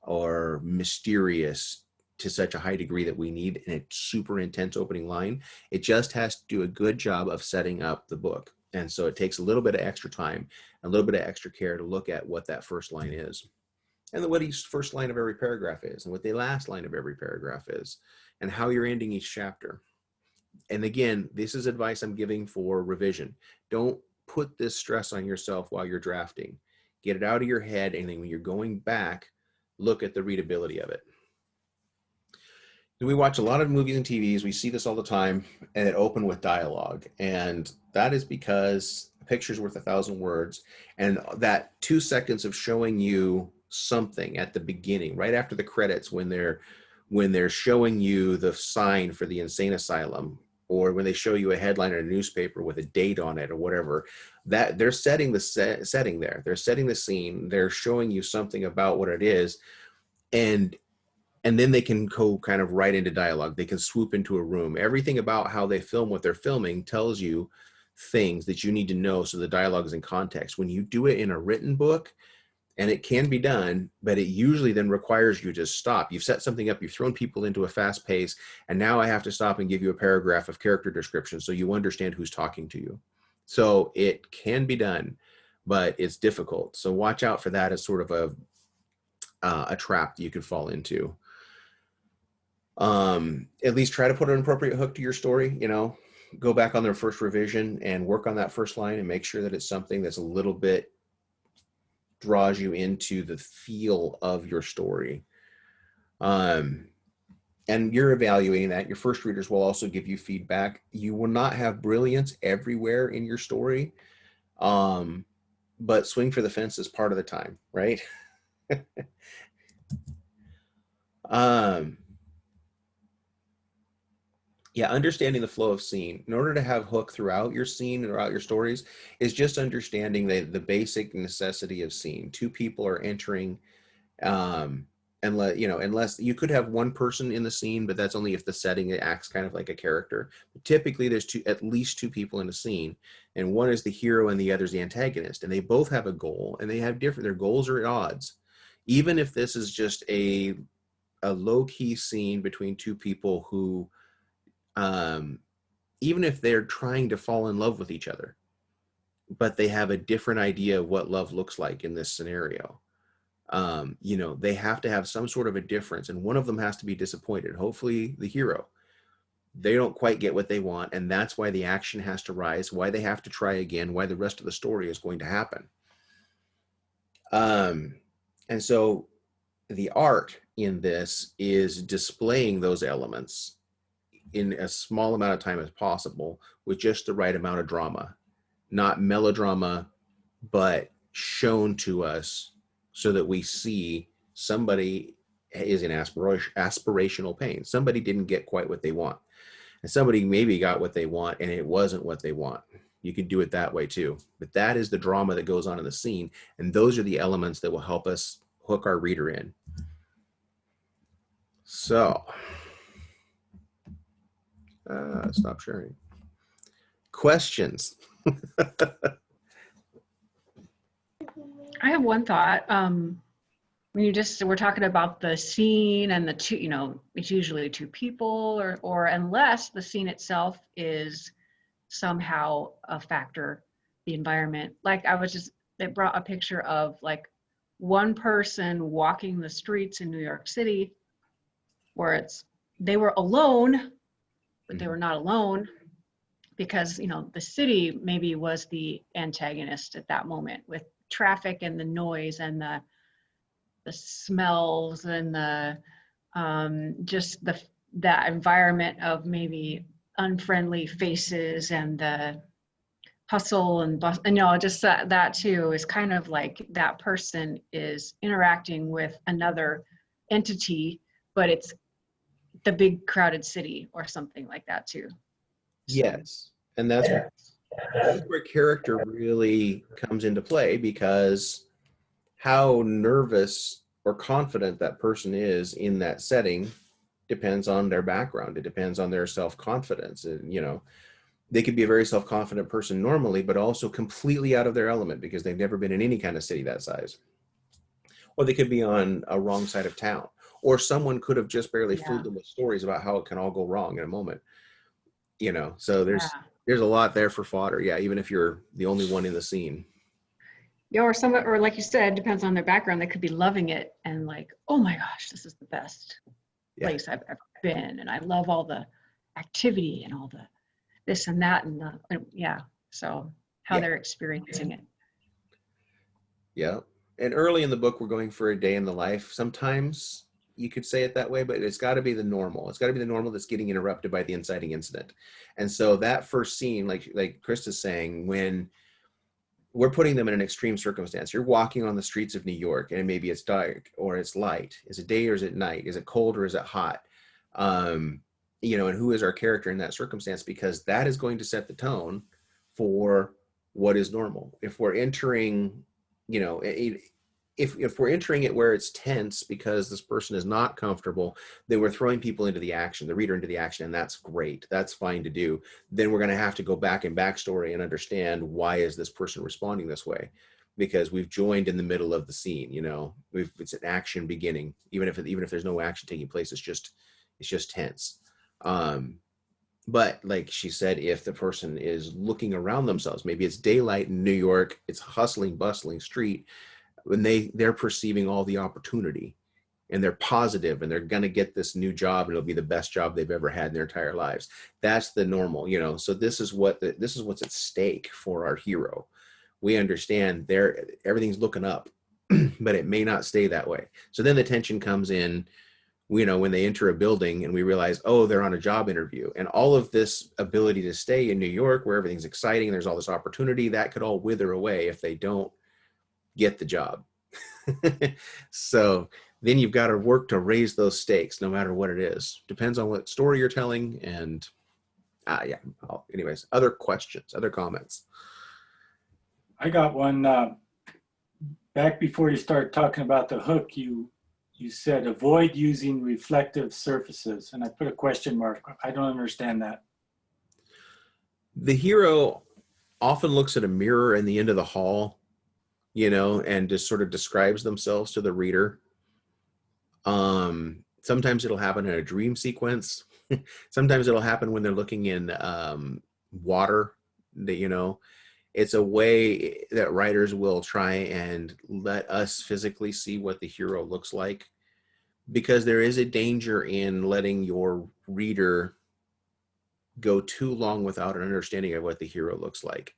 or mysterious to such a high degree that we need a super intense opening line. It just has to do a good job of setting up the book. And so it takes a little bit of extra time, a little bit of extra care to look at what that first line is, and what each first line of every paragraph is, and what the last line of every paragraph is, and how you're ending each chapter. And again, this is advice I'm giving for revision. Don't put this stress on yourself while you're drafting. Get it out of your head, and then when you're going back, look at the readability of it. We watch a lot of movies and TVs. We see this all the time, and it open with dialogue. And that is because a picture's worth 1,000 words. And that 2 seconds of showing you something at the beginning, right after the credits, when they're showing you the sign for the insane asylum, or when they show you a headline in a newspaper with a date on it or whatever, that they're setting the setting there. They're setting the scene. They're showing you something about what it is. And then they can go kind of right into dialogue. They can swoop into a room. Everything about how they film what they're filming tells you things that you need to know, so the dialogue is in context. When you do it in a written book, and it can be done, but it usually then requires you to stop. You've set something up, you've thrown people into a fast pace, and now I have to stop and give you a paragraph of character description so you understand who's talking to you. So it can be done, but it's difficult. So watch out for that as sort of a trap that you could fall into. At least try to put an appropriate hook to your story. You know, go back on their first revision and work on that first line and make sure that it's something that's a little bit draws you into the feel of your story. And you're evaluating that. Your first readers will also give you feedback. You will not have brilliance everywhere in your story, but swing for the fences part of the time, right? Yeah, understanding the flow of scene. In order to have hook throughout your scene and throughout your stories is just understanding the basic necessity of scene. Two people are entering, unless you could have one person in the scene, but that's only if the setting acts kind of like a character. But typically there's at least two people in a scene, and one is the hero and the other is the antagonist, and they both have a goal, and they have their goals are at odds. Even if this is just a low-key scene between two people who, even if they're trying to fall in love with each other, but they have a different idea of what love looks like in this scenario, they have to have some sort of a difference, and one of them has to be disappointed, hopefully the hero. they don't quite get what they want, and that's why the action has to rise, why they have to try again, why the rest of the story is going to happen. And so the art in this is displaying those elements in as small amount of time as possible with just the right amount of drama, not melodrama, but shown to us so that we see somebody is in aspirational pain. Somebody didn't get quite what they want, and somebody maybe got what they want and it wasn't what they want. You could do it that way too, but that is the drama that goes on in the scene, and those are the elements that will help us hook our reader in. So stop sharing. Questions? I have one thought. When we're talking about the scene and the two, it's usually two people, or unless the scene itself is somehow a factor, the environment. Like they brought a picture of like one person walking the streets in New York City where they were alone, but they were not alone because, the city maybe was the antagonist at that moment with traffic and the noise and the smells and the that environment of maybe unfriendly faces and the hustle and bustle, and just that too is kind of like that person is interacting with another entity, but it's the big crowded city or something like that too. Yes, and that's where character really comes into play, because how nervous or confident that person is in that setting depends on their background. It depends on their self-confidence. And, they could be a very self-confident person normally, but also completely out of their element because they've never been in any kind of city that size. Or they could be on a wrong side of town, or someone could have just barely fooled them with stories about how it can all go wrong in a moment. So there's a lot there for fodder. Yeah, even if you're the only one in the scene. Yeah, or like you said, depends on their background. They could be loving it and like, oh my gosh, this is the best place I've ever been, and I love all the activity and all the this and that and so how they're experiencing it. Yeah, and early in the book we're going for a day in the life. Sometimes you could say it that way, but it's got to be the normal. It's got to be the normal that's getting interrupted by the inciting incident. And so that first scene, like Krista's saying, when we're putting them in an extreme circumstance, you're walking on the streets of New York and maybe it's dark or it's light. Is it day or is it night? Is it cold or is it hot? And who is our character in that circumstance? Because that is going to set the tone for what is normal. If we're entering, if we're entering it where it's tense because this person is not comfortable, then we're throwing people into the action, the reader into the action, and that's great. That's fine to do. Then we're going to have to go back in backstory and understand, why is this person responding this way? Because we've joined in the middle of the scene. It's an action beginning, even if there's no action taking place. It's just tense. But like she said, if the person is looking around themselves, maybe it's daylight in New York, it's a hustling, bustling street, when they're perceiving all the opportunity and they're positive and they're going to get this new job and it'll be the best job they've ever had in their entire lives. That's the normal, so this is what's at stake for our hero. We understand everything's looking up, but it may not stay that way. So then the tension comes in, when they enter a building and we realize, oh, they're on a job interview, and all of this ability to stay in New York where everything's exciting, there's all this opportunity, that could all wither away if they don't get the job. So then you've got to work to raise those stakes no matter what it is. Depends on what story you're telling. And anyways, other questions, other comments? I got one. Back before you start talking about the hook, you said avoid using reflective surfaces, and I put a question mark. I don't understand that. The hero often looks at a mirror in the end of the hall, and just sort of describes themselves to the reader. Sometimes it'll happen in a dream sequence. Sometimes it'll happen when they're looking in water. It's a way that writers will try and let us physically see what the hero looks like, because there is a danger in letting your reader go too long without an understanding of what the hero looks like.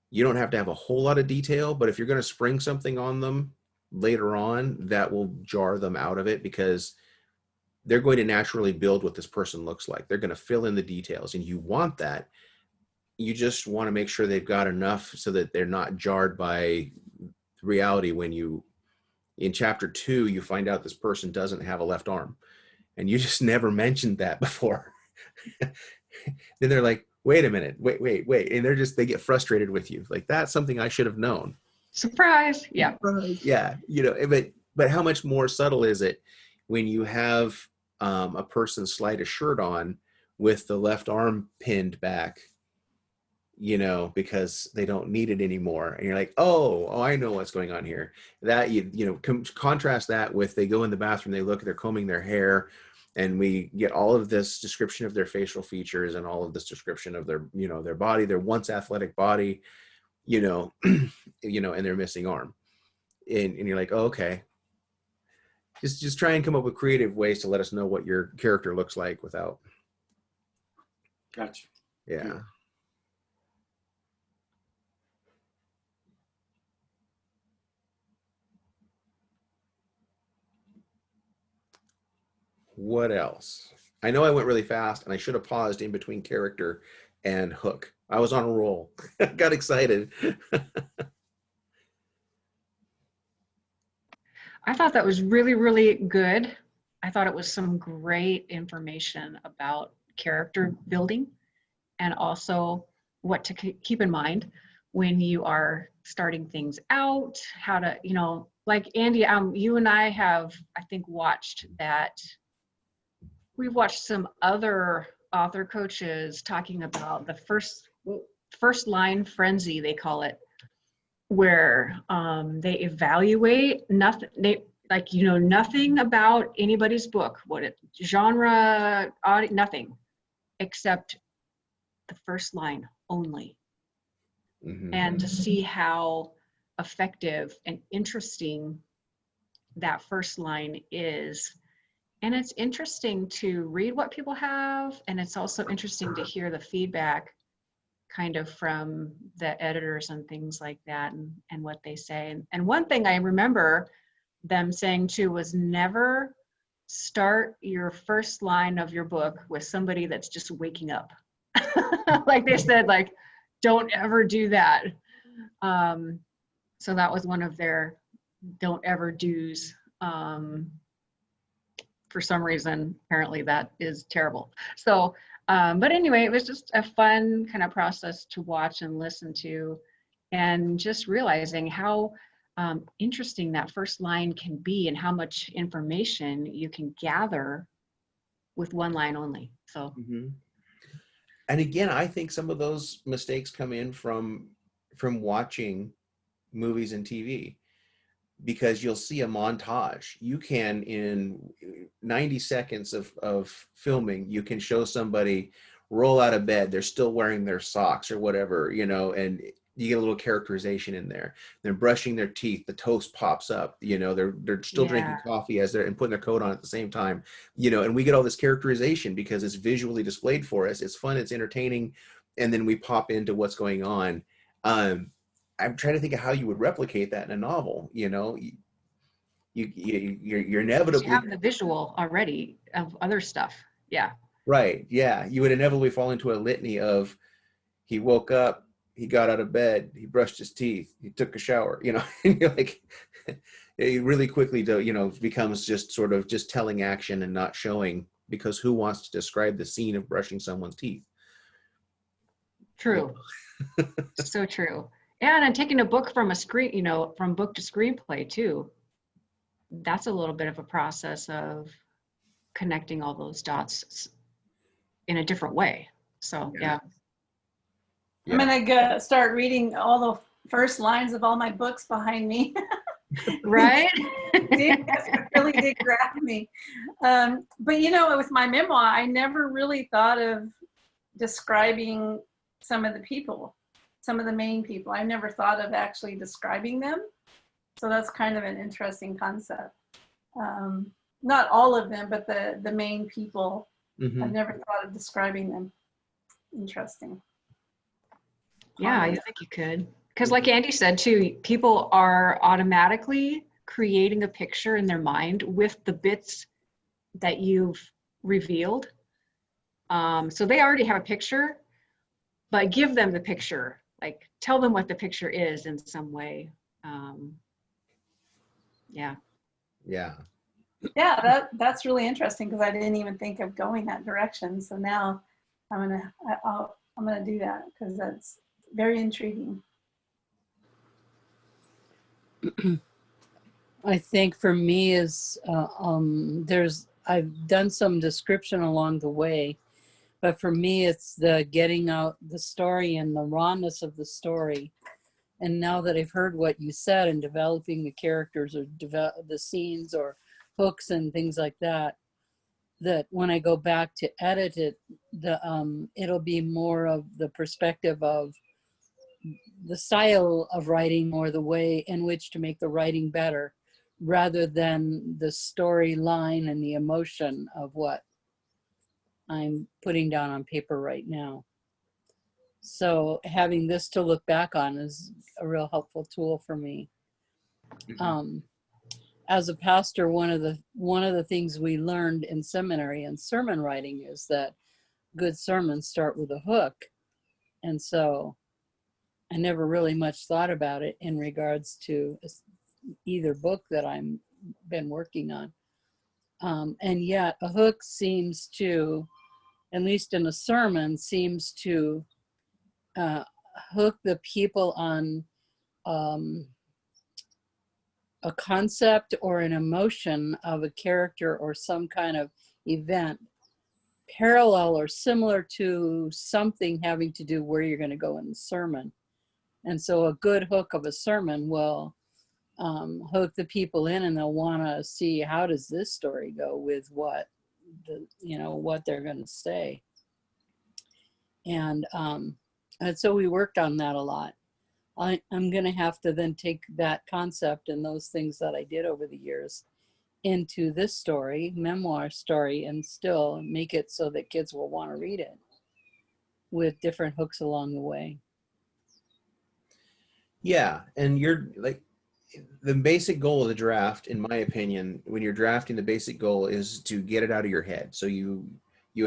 You don't have to have a whole lot of detail, but if you're going to spring something on them later on, that will jar them out of it, because they're going to naturally build what this person looks like. They're going to fill in the details, and you want that. You just want to make sure they've got enough so that they're not jarred by reality. When you, in chapter 2, you find out this person doesn't have a left arm, and you just never mentioned that before. Then they're like, wait a minute, wait. And they get frustrated with you. Like, that's something I should have known. Surprise. Yeah. Yeah. But how much more subtle is it when you have a person slide a shirt on with the left arm pinned back, because they don't need it anymore. And you're like, oh, I know what's going on here. That, contrast that with, they go in the bathroom, they look, they're combing their hair, and we get all of this description of their facial features and all of this description of their, their body, their once athletic body, and their missing arm. And you're like, oh, okay. Just try and come up with creative ways to let us know what your character looks like without. Gotcha. Yeah. What else? I know I went really fast, and I should have paused in between character and hook. I was on a roll. Got excited. I thought that was really, really good. I thought it was some great information about character building, and also what to keep in mind when you are starting things out, how to, like Andy, you and I have, I think, we've watched some other author coaches talking about the first line frenzy, they call it, where they evaluate nothing, nothing about anybody's book, genre, nothing, except the first line only. Mm-hmm. And to see how effective and interesting that first line is. And it's interesting to read what people have, and it's also interesting to hear the feedback kind of from the editors and things like that, and what they say. And one thing I remember them saying too was, never start your first line of your book with somebody that's just waking up. Like they said, like, don't ever do that. So that was one of their don't ever do's. For some reason, apparently that is terrible. So, but anyway, it was just a fun kind of process to watch and listen to, and just realizing how interesting that first line can be, and how much information you can gather with one line only. So. Mm-hmm. And again, I think some of those mistakes come in from watching movies and TV, because you'll see a montage. You can, in 90 seconds of filming, you can show somebody roll out of bed, they're still wearing their socks or whatever, and you get a little characterization in there. They're brushing their teeth, the toast pops up, they're still drinking coffee and putting their coat on at the same time, and we get all this characterization because it's visually displayed for us. It's fun, it's entertaining, and then we pop into what's going on. I'm trying to think of how you would replicate that in a novel. You're inevitably, You have the visual already of other stuff. Yeah. Right. Yeah. You would inevitably fall into a litany of, he woke up, he got out of bed, he brushed his teeth, he took a shower, and you're like, it really quickly, becomes just sort of just telling action and not showing, because who wants to describe the scene of brushing someone's teeth? True. So true. And taking a book from a screen, from book to screenplay too. That's a little bit of a process of connecting all those dots in a different way. So, yeah. I'm gonna start reading all the first lines of all my books behind me. Right? Really did grab me. But with my memoir, I never really thought of describing some of the people. Some of the main people. I never thought of actually describing them. So that's kind of an interesting concept. Not all of them, but the main people. Mm-hmm. I've never thought of describing them. interesting. Yeah, I think you could. Because like Andy said too, people are automatically creating a picture in their mind with the bits that you've revealed. So they already have a picture, but give them the picture. Like tell them what the picture is in some way. Yeah. Yeah. Yeah, that's really interesting because I didn't even think of going that direction. So now I'm gonna do that because that's very intriguing. I think for me is I've done some description along the way, but for me it's the getting out the story and the rawness of the story. And now that I've heard what you said and developing the characters or the scenes or hooks and things like that, that when I go back to edit it, it'll be more of the perspective of the style of writing or the way in which to make the writing better, rather than the storyline and the emotion of what I'm putting down on paper right now. So having this to look back on is a real helpful tool for me. As a pastor, one of the things we learned in seminary and sermon writing is that good sermons start with a hook. And so I never really much thought about it in regards to either book that I'm been working on. And yet a hook seems to, at least in a sermon, seems to hook the people on a concept or an emotion of a character or some kind of event parallel or similar to something having to do where you're going to go in the sermon. And so a good hook of a sermon will hook the people in, and they'll want to see how does this story go with what what they're going to say. And so we worked on that a lot. I'm going to have to then take that concept and those things that I did over the years into this story, memoir story, and still make it so that kids will want to read it with different hooks along the way. Yeah, and you're like, the basic goal of the draft, in my opinion, when you're drafting, the basic goal is to get it out of your head. So you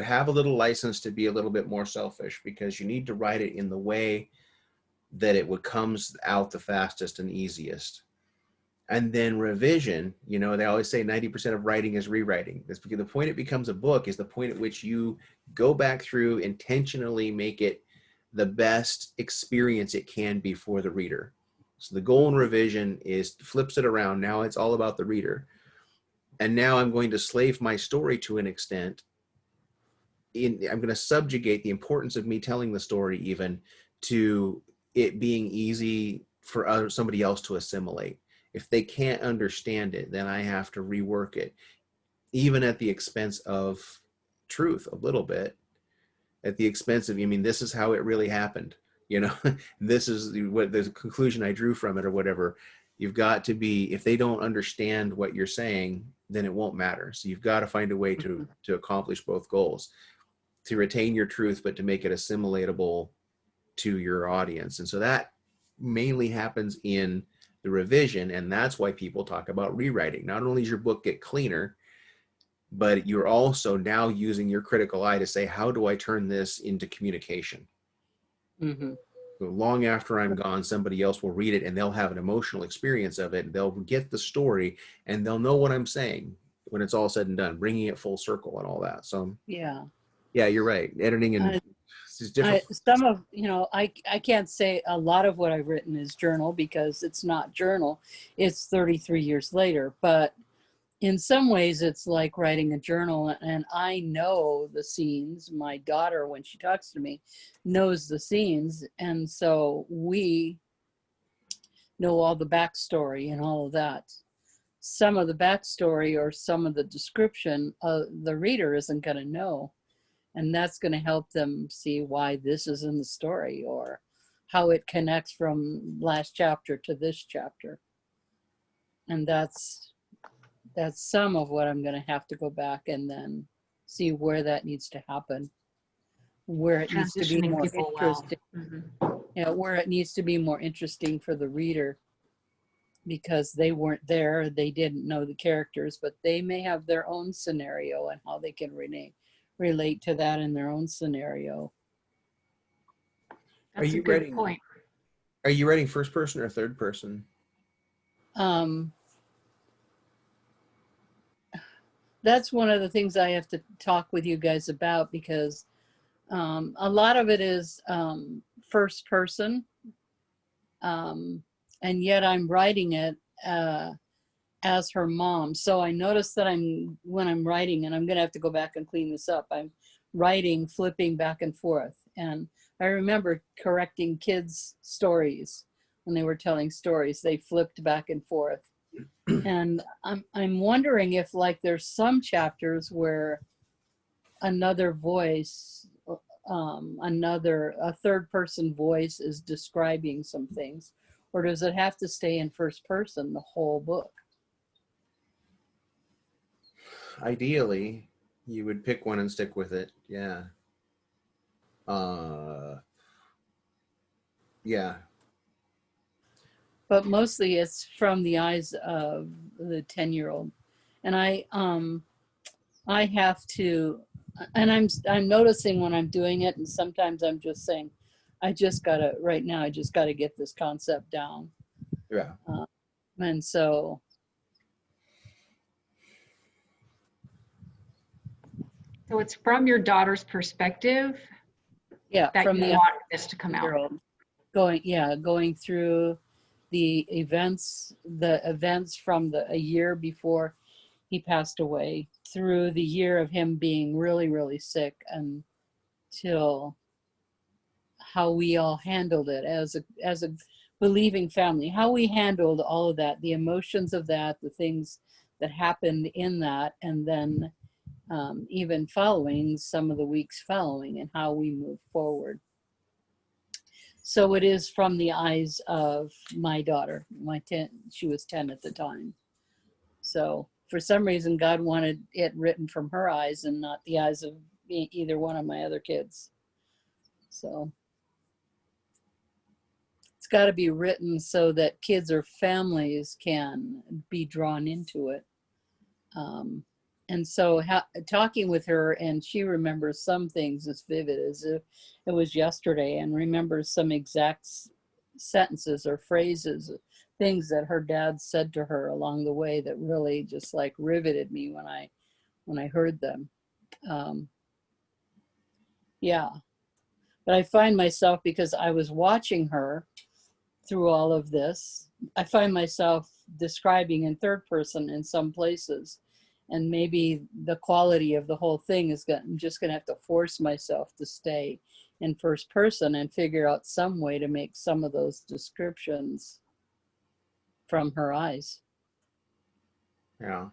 have a little license to be a little bit more selfish, because you need to write it in the way that it comes out the fastest and easiest. And then revision, they always say 90% of writing is rewriting. That's because the point it becomes a book is the point at which you go back through, intentionally make it the best experience it can be for the reader. So the goal in revision is flips it around. Now it's all about the reader. And now I'm going to slave my story to an extent. I'm going to subjugate the importance of me telling the story even to it being easy for somebody else to assimilate. If they can't understand it, then I have to rework it, even at the expense of truth a little bit, at the expense of, this is how it really happened. This is what the conclusion I drew from it or whatever. You've got to be, if they don't understand what you're saying, then it won't matter. So you've got to find a way to accomplish both goals, to retain your truth, but to make it assimilatable to your audience. And so that mainly happens in the revision. And that's why people talk about rewriting. Not only does your book get cleaner, but you're also now using your critical eye to say, how do I turn this into communication? Mm-hmm. So long after I'm gone, somebody else will read it and they'll have an emotional experience of it. They'll get the story and they'll know what I'm saying when it's all said and done, bringing it full circle and all that. So Yeah. yeah, you're right. Editing and is different. Some of, I can't say a lot of what I've written is journal, because it's not journal. It's 33 years later. But in some ways, it's like writing a journal, and I know the scenes. My daughter, when she talks to me, knows the scenes. And so we know all the backstory and all of that. Some of the backstory or some of the description, the reader isn't going to know. And that's going to help them see why this is in the story, or how it connects from last chapter to this chapter. And that's some of what I'm going to have to go back and then see where that needs to happen. where it needs to be Transitioning more people well. interesting. Mhm. Yeah, where it needs to be more interesting for the reader because they weren't there, they didn't know the characters, but they may have their own scenario and how they can relate to that in their own scenario. That's a you good writing- point. Are you writing first person or third person? That's one of the things I have to talk with you guys about because a lot of it is first person, and yet I'm writing it as her mom. So I notice that when I'm writing, and I'm gonna have to go back and clean this up, I'm writing, flipping back and forth. And I remember correcting kids' stories when they were telling stories, they flipped back and forth. And I'm wondering if like there's some chapters where another voice, a third person voice is describing some things, or does it have to stay in first person the whole book? Ideally, you would pick one and stick with it. Yeah. Yeah. But mostly it's from the eyes of the 10-year-old. And I have to, and I'm noticing when I'm doing it, and sometimes I'm just saying, right now, I just gotta get this concept down. Yeah. And so, So it's from your daughter's perspective yeah, that from you the want this to come out. 10-year-old going through the events from a year before he passed away, through the year of him being really, really sick, until how we all handled it as a believing family, how we handled all of that, the emotions of that, the things that happened in that, and then even following some of the weeks following, and how we move forward. So it is from the eyes of my daughter. She was 10 at the time. So for some reason, God wanted it written from her eyes and not the eyes of either one of my other kids. So it's got to be written so that kids or families can be drawn into it. And so talking with her, and she remembers some things as vivid as if it was yesterday, and remembers some exact sentences or phrases, things that her dad said to her along the way that really just like riveted me when I heard them. Yeah. But I find myself, because I was watching her through all of this, I find myself describing in third person in some places. And maybe the quality of the whole thing I'm just going to have to force myself to stay in first person and figure out some way to make some of those descriptions from her eyes. Yeah.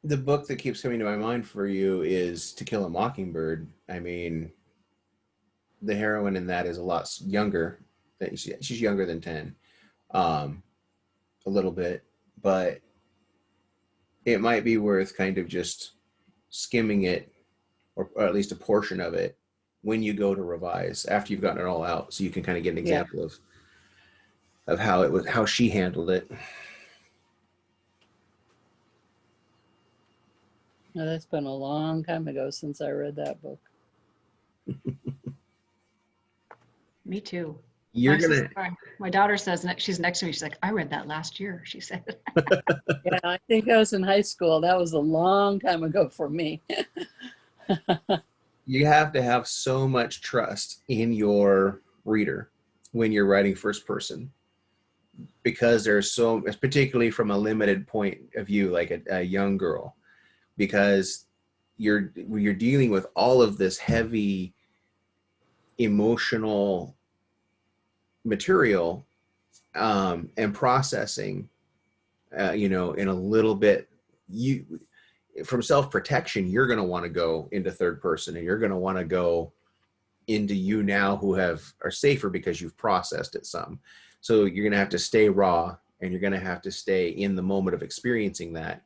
The book that keeps coming to my mind for you is To Kill a Mockingbird. I mean, the heroine in that is a lot younger. She's younger than 10, a little bit, but it might be worth kind of just skimming it, or at least a portion of it, when you go to revise after you've gotten it all out, so you can kind of get an example of how she handled it. Now, that's been a long time ago since I read that book. Me too. You're My daughter says, she's next to me, she's like, I read that last year, she said. Yeah, I think I was in high school. That was a long time ago for me. You have to have so much trust in your reader when you're writing first person, because there's particularly from a limited point of view, like a young girl, because you're dealing with all of this heavy emotional material and processing, in a little bit. From self-protection, you're going to want to go into third person, and you're going to want to go into you now who are safer because you've processed it some. So you're going to have to stay raw, and you're going to have to stay in the moment of experiencing that.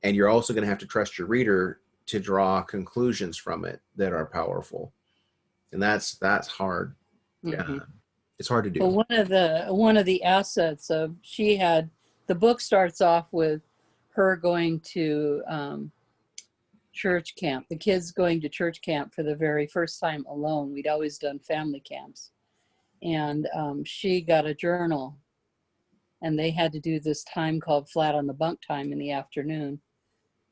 And you're also going to have to trust your reader to draw conclusions from it that are powerful, and that's hard. Mhm. It's hard to do. Well, one of the assets of the book starts off with her going to church camp, the kids going to church camp for the very first time alone. We'd always done family camps, and she got a journal, and they had to do this time called flat on the bunk time in the afternoon.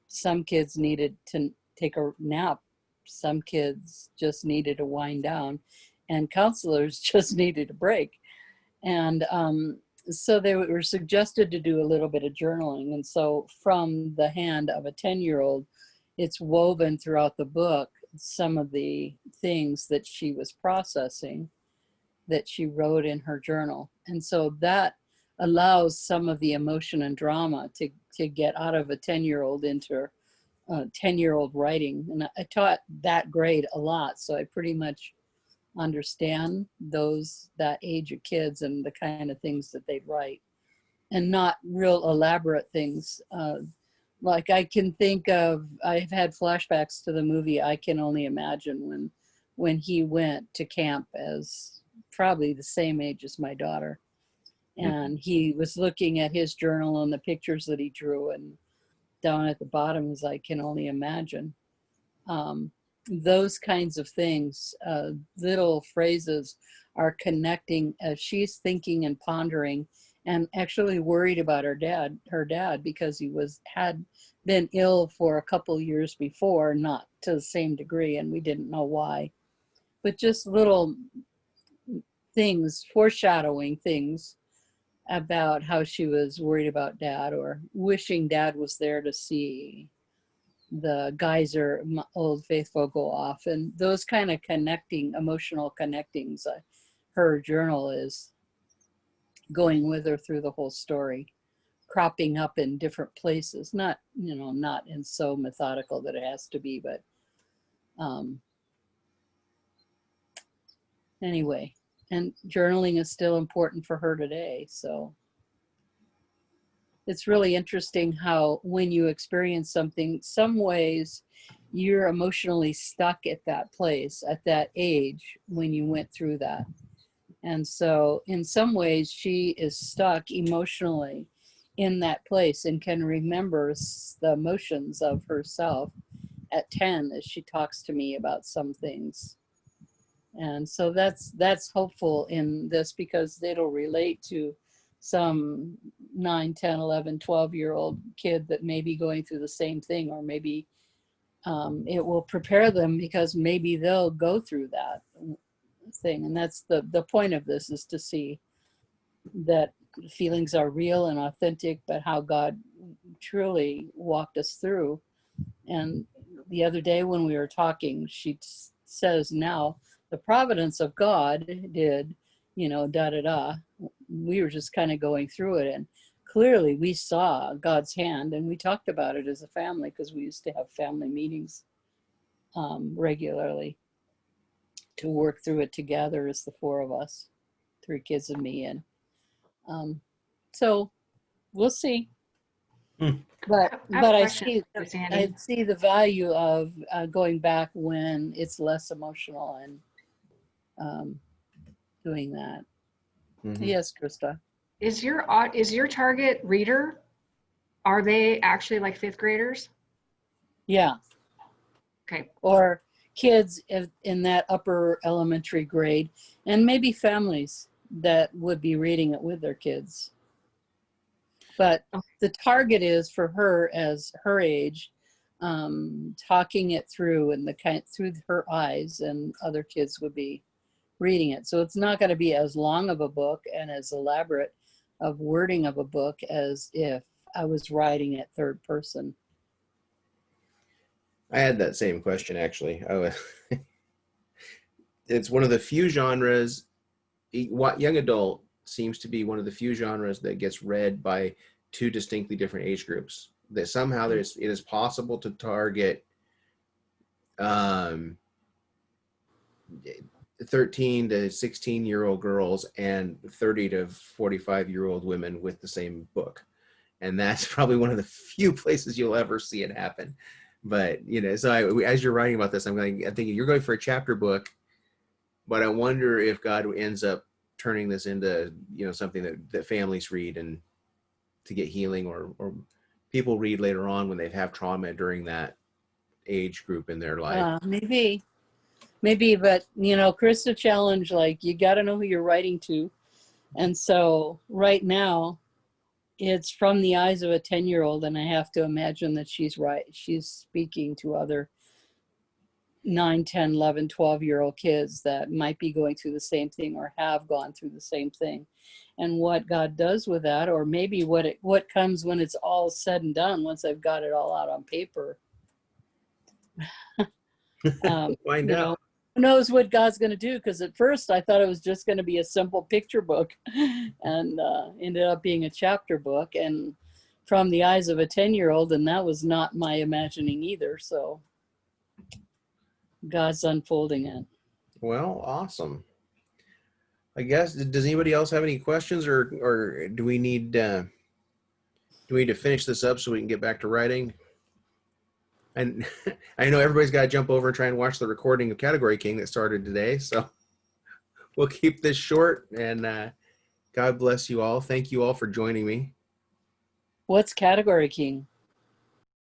Some kids needed to take a nap, some kids just needed to wind down, and counselors just needed a break. And so they were suggested to do a little bit of journaling. And so from the hand of a 10-year-old, it's woven throughout the book some of the things that she was processing that she wrote in her journal. And so that allows some of the emotion and drama to get out of a 10-year-old into 10-year-old writing. And I taught that grade a lot, so I pretty much understand that age of kids and the kind of things that they'd write, and not real elaborate things. Like I can think of, I've had flashbacks to the movie I Can Only Imagine, when he went to camp as probably the same age as my daughter. And he was looking at his journal and the pictures that he drew, and down at the bottom was I Can Only Imagine. Those kinds of things, little phrases are connecting as she's thinking and pondering, and actually worried about her dad because he had been ill for a couple years before, not to the same degree, and we didn't know why. But just little things, foreshadowing things about how she was worried about dad, or wishing dad was there to see the geyser, Old Faithful, go off, and those kind of emotional connectings. Her journal is going with her through the whole story, cropping up in different places, not in so methodical that it has to be, but anyway. And journaling is still important for her today. So it's really interesting how when you experience something, some ways you're emotionally stuck at that place, at that age when you went through that. And so in some ways she is stuck emotionally in that place and can remember the emotions of herself at 10 as she talks to me about some things. And so that's hopeful in this, because it'll relate to some 9, 10, 11, 12-year-old kid that may be going through the same thing, or maybe it will prepare them because maybe they'll go through that thing. And that's the point of this, is to see that feelings are real and authentic, but how God truly walked us through. And the other day when we were talking, she says now, the providence of God did, da-da-da. We were just kind of going through it, and clearly we saw God's hand, and we talked about it as a family, because we used to have family meetings regularly to work through it together as the 4 of us, 3 kids and me. And so we'll see. But I see the value of going back when it's less emotional and doing that. Mhm. Yes, Krista. Is your target reader, are they actually like 5th graders? Yeah. Okay. Or kids in that upper elementary grade, and maybe families that would be reading it with their kids. But the target is for her, as her age, talking it through and through her eyes, and other kids would be reading it. So it's not going to be as long of a book and as elaborate of wording of a book as if I was writing it 3rd person. I had that same question, actually. It's one of the few genres, young adult seems to be one of the few genres that gets read by 2 distinctly different age groups. That somehow it is possible to target 13 to 16-year-old girls and 30 to 45-year-old women with the same book. And that's probably one of the few places you'll ever see it happen. But so as you're writing about this, I'm thinking you're going for a chapter book, but I wonder if God ends up turning this into something that families read and to get healing, or people read later on when they have trauma during that age group in their life. Maybe, but Krista challenge, like, you got to know who you're writing to. And so right now it's from the eyes of a 10-year-old, and I have to imagine that she's right. She's speaking to other 9, 10, 11, 12-year-old kids that might be going through the same thing or have gone through the same thing. And what God does with that, or maybe what comes when it's all said and done, once I've got it all out on paper. Find out. Who knows what God's going to do? Because at first I thought it was just going to be a simple picture book, and ended up being a chapter book, and from the eyes of a 10-year-old, and that was not my imagining either. So God's unfolding it. Well, awesome. I guess, does anybody else have any questions, or do we need to finish this up so we can get back to writing? And I know everybody's got to jump over and try and watch the recording of Category King that started today. So we'll keep this short, and God bless you all. Thank you all for joining me. What's Category King?